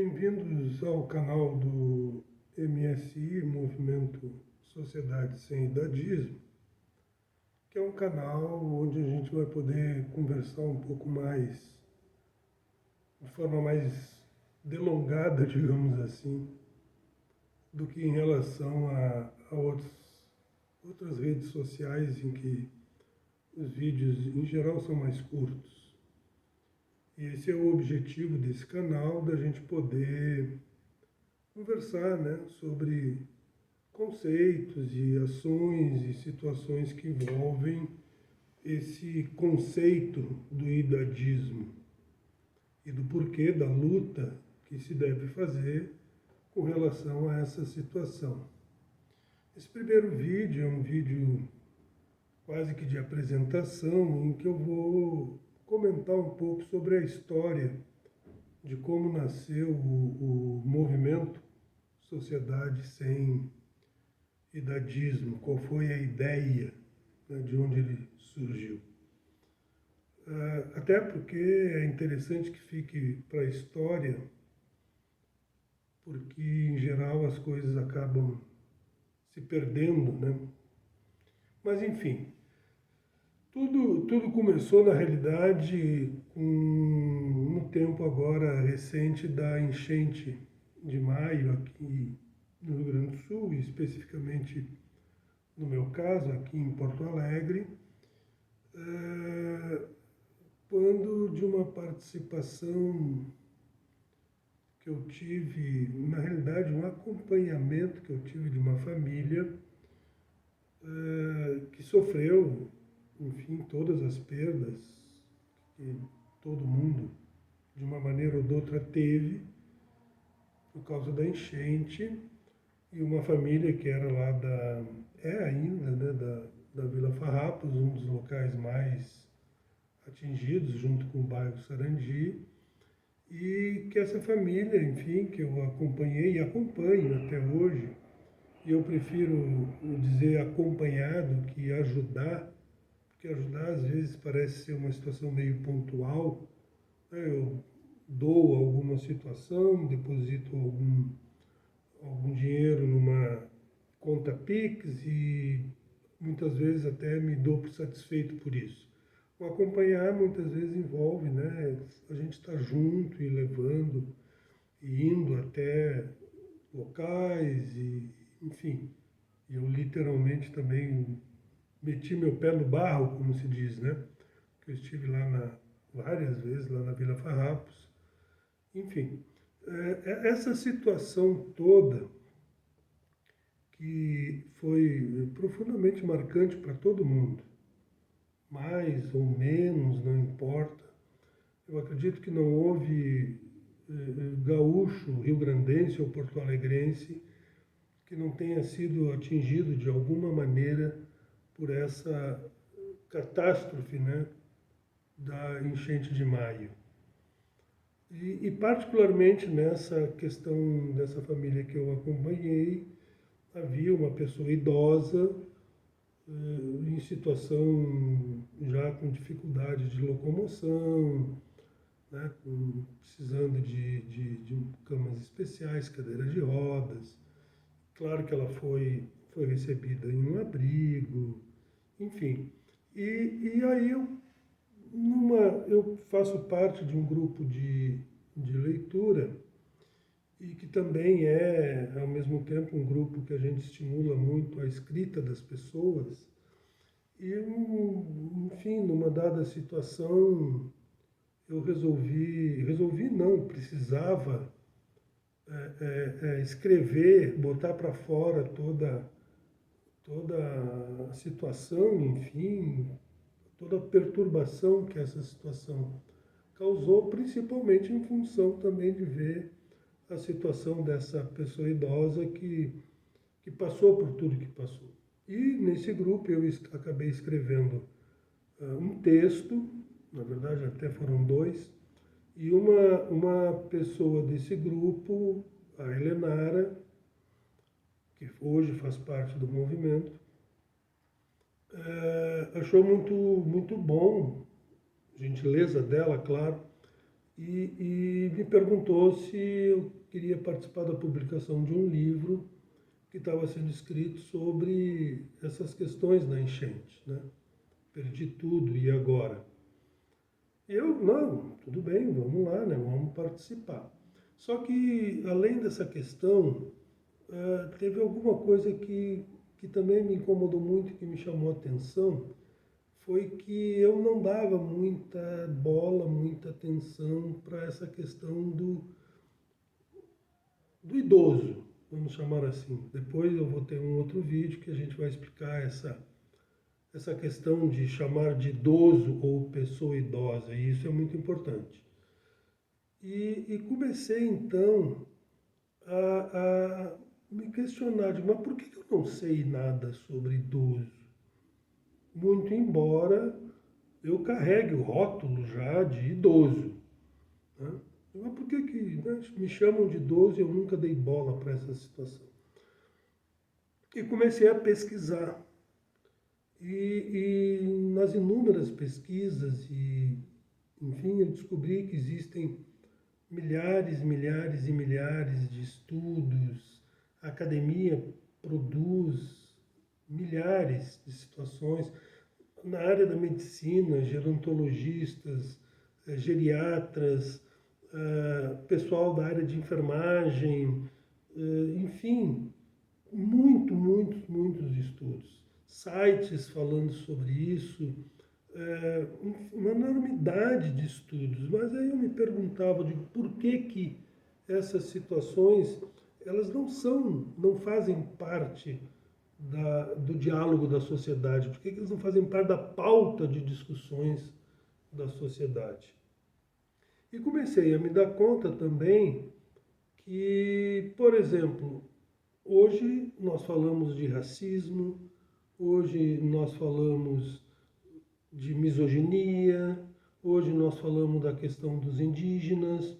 Bem-vindos ao canal do MSI, Movimento Sociedade Sem Idadismo, que é um canal onde a gente vai poder conversar um pouco mais, de forma mais delongada, digamos assim, do que em relação a outras redes sociais em que os vídeos, em geral, são mais curtos. E esse é o objetivo desse canal, da gente poder conversar, né, sobre conceitos e ações e situações que envolvem esse conceito do idadismo e do porquê da luta que se deve fazer com relação a essa situação. Esse primeiro vídeo é um vídeo quase que de apresentação, em que eu vou comentar um pouco sobre a história de como nasceu o movimento Sociedade Sem Idadismo, qual foi a ideia, né, de onde ele surgiu. Até porque é interessante que fique para a história, porque em geral as coisas acabam se perdendo, né? Mas enfim, tudo começou na realidade um tempo agora recente da enchente de maio aqui no Rio Grande do Sul, e especificamente no meu caso aqui em Porto Alegre, quando de uma participação que eu tive, na realidade um acompanhamento que eu tive de uma família que sofreu, enfim, todas as perdas que todo mundo, de uma maneira ou de outra, teve por causa da enchente, e uma família que era lá ainda, né, da Vila Farrapos, um dos locais mais atingidos, junto com o bairro Sarandi, e que essa família, enfim, que eu acompanhei e acompanho até hoje, e eu prefiro dizer acompanhar do que ajudar, porque ajudar às vezes parece ser uma situação meio pontual, né? Eu dou alguma situação, deposito algum dinheiro numa conta Pix e muitas vezes até me dou por satisfeito por isso. O acompanhar muitas vezes envolve, né, a gente estar junto e levando e indo até locais e, enfim, eu literalmente também meti meu pé no barro, como se diz, né? Eu estive lá várias vezes lá na Vila Farrapos. Enfim, essa situação toda que foi profundamente marcante para todo mundo, mais ou menos, não importa. Eu acredito que não houve gaúcho, rio-grandense ou porto-alegrense que não tenha sido atingido de alguma maneira por essa catástrofe, né, da enchente de maio. E particularmente nessa questão dessa família que eu acompanhei, havia uma pessoa idosa em situação já com dificuldade de locomoção, né, precisando de camas especiais, cadeiras de rodas. Claro que ela foi recebida em um abrigo, enfim. E aí eu faço parte de um grupo de leitura, e que também é, ao mesmo tempo, um grupo que a gente estimula muito a escrita das pessoas. E, enfim, numa dada situação, eu resolvi não, precisava escrever, botar para fora toda a situação, enfim, toda a perturbação que essa situação causou, principalmente em função também de ver a situação dessa pessoa idosa que passou por tudo que passou. E nesse grupo eu acabei escrevendo um texto, na verdade até foram dois, e uma pessoa desse grupo, a Helenara, que hoje faz parte do movimento, achou muito bom, gentileza dela, claro, e me perguntou se eu queria participar da publicação de um livro que estava sendo escrito sobre essas questões da enchente, né? Perdi tudo, e agora? Não, tudo bem, vamos lá, né? Vamos participar. Só que, além dessa questão, teve alguma coisa que também me incomodou muito, que me chamou a atenção, foi que eu não dava muita bola, muita atenção para essa questão do idoso, vamos chamar assim. Depois eu vou ter um outro vídeo que a gente vai explicar essa questão de chamar de idoso ou pessoa idosa, e isso é muito importante. E comecei então a me questionar, mas por que eu não sei nada sobre idoso? Muito embora eu carregue o rótulo já de idoso, né? Mas por que, né, me chamam de idoso e eu nunca dei bola para essa situação? E comecei a pesquisar. E nas inúmeras pesquisas, enfim, eu descobri que existem milhares, milhares e milhares de estudos. A academia produz milhares de situações. Na área da medicina, gerontologistas, geriatras, pessoal da área de enfermagem, enfim, muitos estudos. Sites falando sobre isso, uma enormidade de estudos. Mas aí eu me perguntava, digo, por que essas situações elas não fazem parte do diálogo da sociedade? Por que eles não fazem parte da pauta de discussões da sociedade? E comecei a me dar conta também que, por exemplo, hoje nós falamos de racismo, hoje nós falamos de misoginia, hoje nós falamos da questão dos indígenas,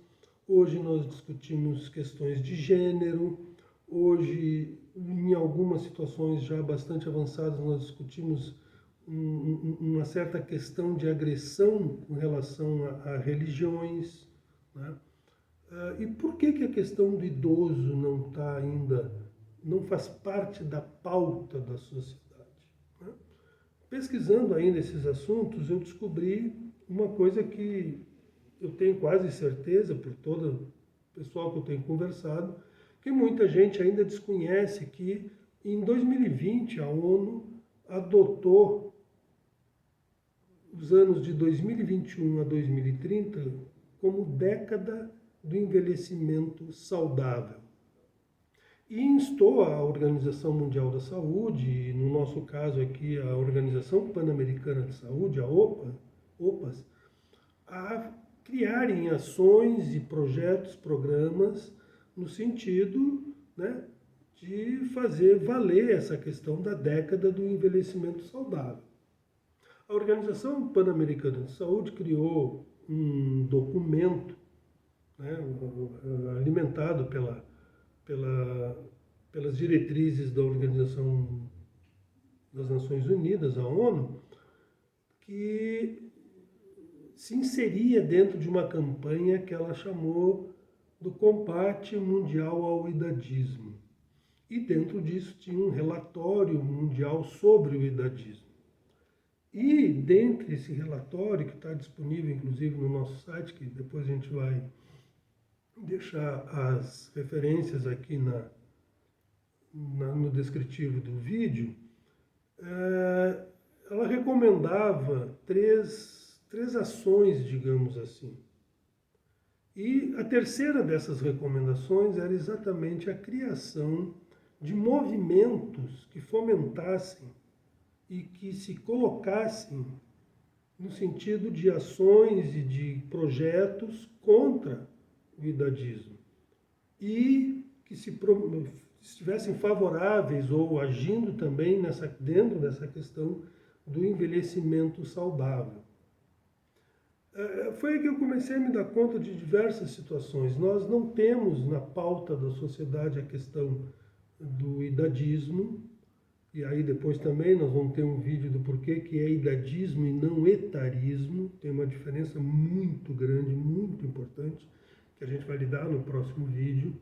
hoje nós discutimos questões de gênero, hoje, em algumas situações já bastante avançadas, nós discutimos uma certa questão de agressão com relação a religiões, né? E por que a questão do idoso não está ainda, não faz parte da pauta da sociedade, né? Pesquisando ainda esses assuntos, eu descobri uma coisa que eu tenho quase certeza, por todo o pessoal que eu tenho conversado, que muita gente ainda desconhece, que em 2020 a ONU adotou os anos de 2021 a 2030 como década do envelhecimento saudável. E instou a Organização Mundial da Saúde, e no nosso caso aqui a Organização Pan-Americana de Saúde, a OPAS, a criarem ações e projetos, programas, no sentido, né, de fazer valer essa questão da década do envelhecimento saudável. A Organização Pan-Americana de Saúde criou um documento, né, alimentado pelas diretrizes da Organização das Nações Unidas, a ONU, que se inseria dentro de uma campanha que ela chamou do Combate Mundial ao Idadismo. E dentro disso tinha um relatório mundial sobre o idadismo. E dentre esse relatório, que está disponível inclusive no nosso site, que depois a gente vai deixar as referências aqui no descritivo do vídeo, ela recomendava três ações, digamos assim. E a terceira dessas recomendações era exatamente a criação de movimentos que fomentassem e que se colocassem no sentido de ações e de projetos contra o idadismo e que estivessem favoráveis ou agindo também dentro dessa questão do envelhecimento saudável. Foi aí que eu comecei a me dar conta de diversas situações. Nós não temos na pauta da sociedade a questão do idadismo, E aí depois também nós vamos ter um vídeo do porquê que é idadismo e não etarismo. Tem uma diferença muito grande, muito importante, que a gente vai lidar no próximo vídeo.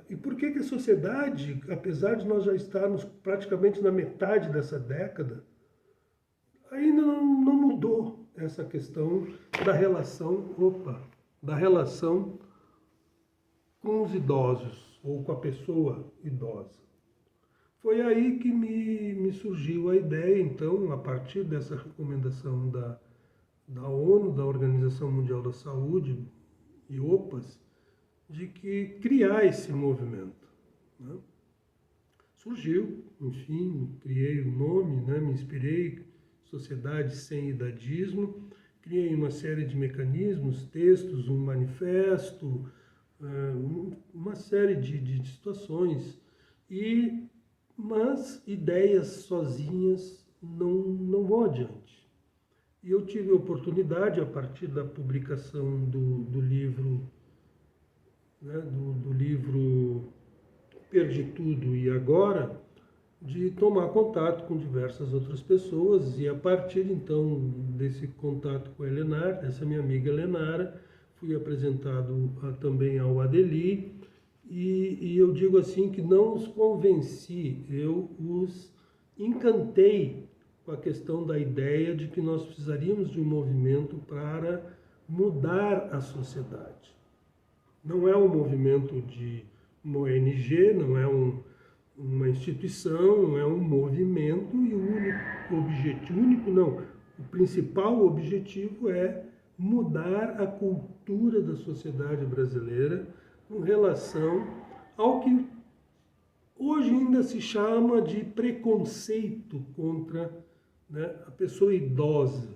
E por que a sociedade, apesar de nós já estarmos praticamente na metade dessa década, ainda não mudou essa questão da relação com os idosos ou com a pessoa idosa. Foi aí que me surgiu a ideia, então, a partir dessa recomendação da ONU, da Organização Mundial da Saúde, e OPAS, de que criar esse movimento. Né? Surgiu, enfim, criei o nome, né? Me inspirei, Sociedade Sem Idadismo, criei uma série de mecanismos, textos, um manifesto, uma série de situações, mas ideias sozinhas não vão adiante. E eu tive a oportunidade, a partir da publicação do livro, né, do livro Perdi Tudo e Agora, de tomar contato com diversas outras pessoas, e a partir então desse contato com a Helenara, essa minha amiga Helenara, fui apresentado também ao Adeli, e eu digo assim que não os convenci, eu os encantei com a questão da ideia de que nós precisaríamos de um movimento para mudar a sociedade. Não é um movimento de uma ONG, não é uma instituição, é um movimento, e o principal objetivo é mudar a cultura da sociedade brasileira com relação ao que hoje ainda se chama de preconceito contra, né, a pessoa idosa.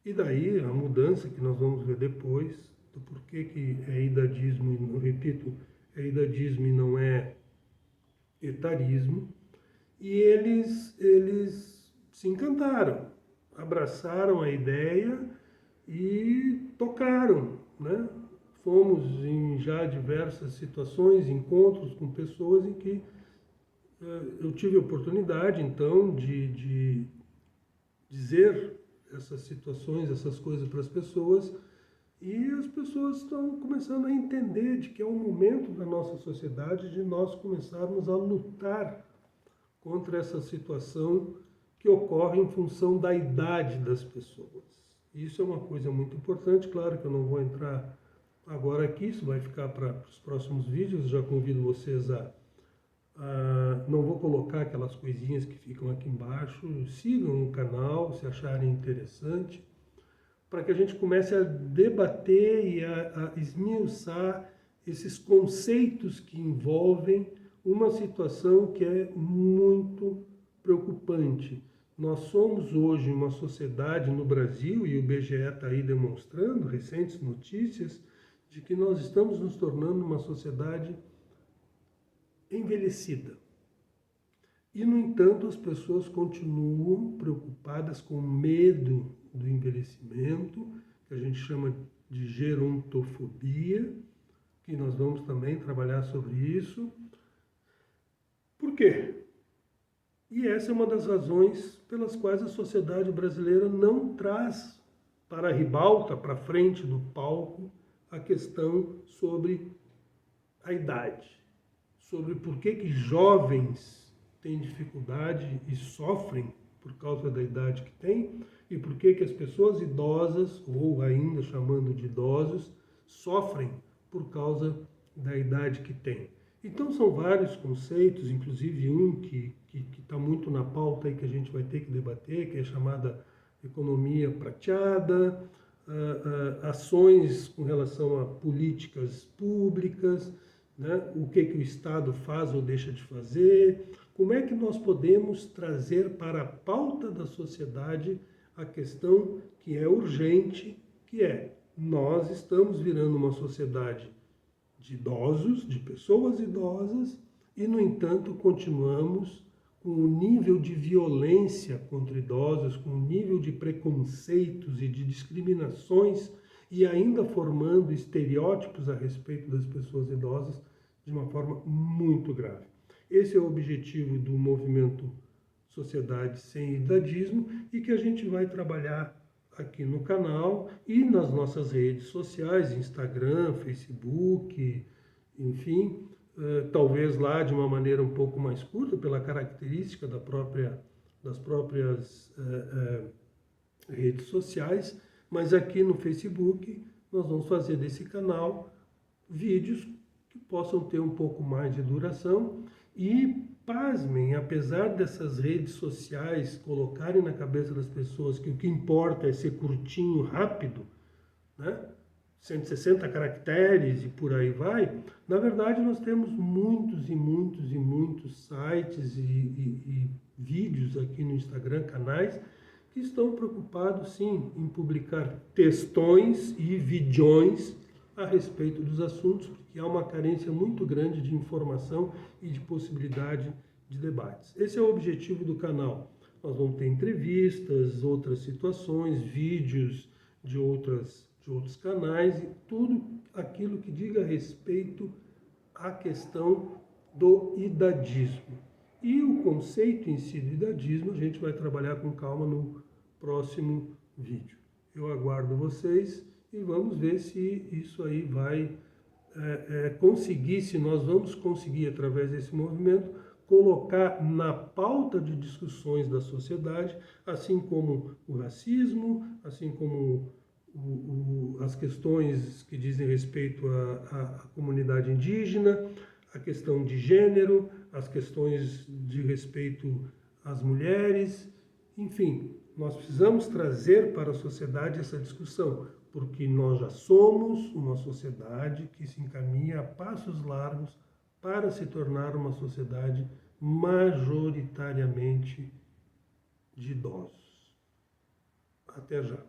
E daí a mudança que nós vamos ver depois, do porquê que é idadismo, eu repito, é idadismo e não é etarismo, e eles se encantaram, abraçaram a ideia e tocaram, né? Fomos em já diversas situações, encontros com pessoas em que eu tive a oportunidade, então, de dizer essas situações, essas coisas para as pessoas, e as pessoas estão começando a entender de que é um momento da nossa sociedade de nós começarmos a lutar contra essa situação que ocorre em função da idade das pessoas. Isso é uma coisa muito importante, claro que eu não vou entrar agora aqui, isso vai ficar para os próximos vídeos, já convido vocês não vou colocar aquelas coisinhas que ficam aqui embaixo, sigam o canal se acharem interessante, para que a gente comece a debater e a esmiuçar esses conceitos que envolvem uma situação que é muito preocupante. Nós somos hoje uma sociedade no Brasil, e o IBGE está aí demonstrando, recentes notícias, de que nós estamos nos tornando uma sociedade envelhecida. E, no entanto, as pessoas continuam preocupadas com medo do envelhecimento, que a gente chama de gerontofobia, que nós vamos também trabalhar sobre isso. Por quê? E essa é uma das razões pelas quais a sociedade brasileira não traz para a ribalta, para a frente do palco, a questão sobre a idade, sobre por que jovens têm dificuldade e sofrem por causa da idade que têm, e por que as pessoas idosas, ou ainda chamando de idosos, sofrem por causa da idade que têm. Então são vários conceitos, inclusive um que está muito na pauta e que a gente vai ter que debater, que é chamada economia prateada, ações com relação a políticas públicas, né? O que o Estado faz ou deixa de fazer, como é que nós podemos trazer para a pauta da sociedade a questão que é urgente, que é nós estamos virando uma sociedade de idosos, de pessoas idosas, e, no entanto, continuamos com um nível de violência contra idosos, com um nível de preconceitos e de discriminações, e ainda formando estereótipos a respeito das pessoas idosas de uma forma muito grave. Esse é o objetivo do movimento Sociedade Sem Idadismo e que a gente vai trabalhar aqui no canal e nas nossas redes sociais, Instagram, Facebook, enfim, talvez lá de uma maneira um pouco mais curta, pela característica das próprias redes sociais, mas aqui no Facebook nós vamos fazer desse canal vídeos que possam ter um pouco mais de duração e, pasmem, apesar dessas redes sociais colocarem na cabeça das pessoas que o que importa é ser curtinho, rápido, né? 160 caracteres e por aí vai, na verdade nós temos muitos e muitos e muitos sites e vídeos aqui no Instagram, canais, que estão preocupados sim em publicar textões e videões a respeito dos assuntos, porque há uma carência muito grande de informação e de possibilidade de debates. Esse é o objetivo do canal. Nós vamos ter entrevistas, outras situações, vídeos de outros canais e tudo aquilo que diga respeito à questão do idadismo. E o conceito em si do idadismo a gente vai trabalhar com calma no próximo vídeo. Eu aguardo vocês e vamos ver se isso aí vai conseguir, se nós vamos conseguir, através desse movimento, colocar na pauta de discussões da sociedade, assim como o racismo, assim como as questões que dizem respeito à comunidade indígena, a questão de gênero, as questões de respeito às mulheres, enfim, nós precisamos trazer para a sociedade essa discussão, porque nós já somos uma sociedade que se encaminha a passos largos para se tornar uma sociedade majoritariamente de idosos. Até já.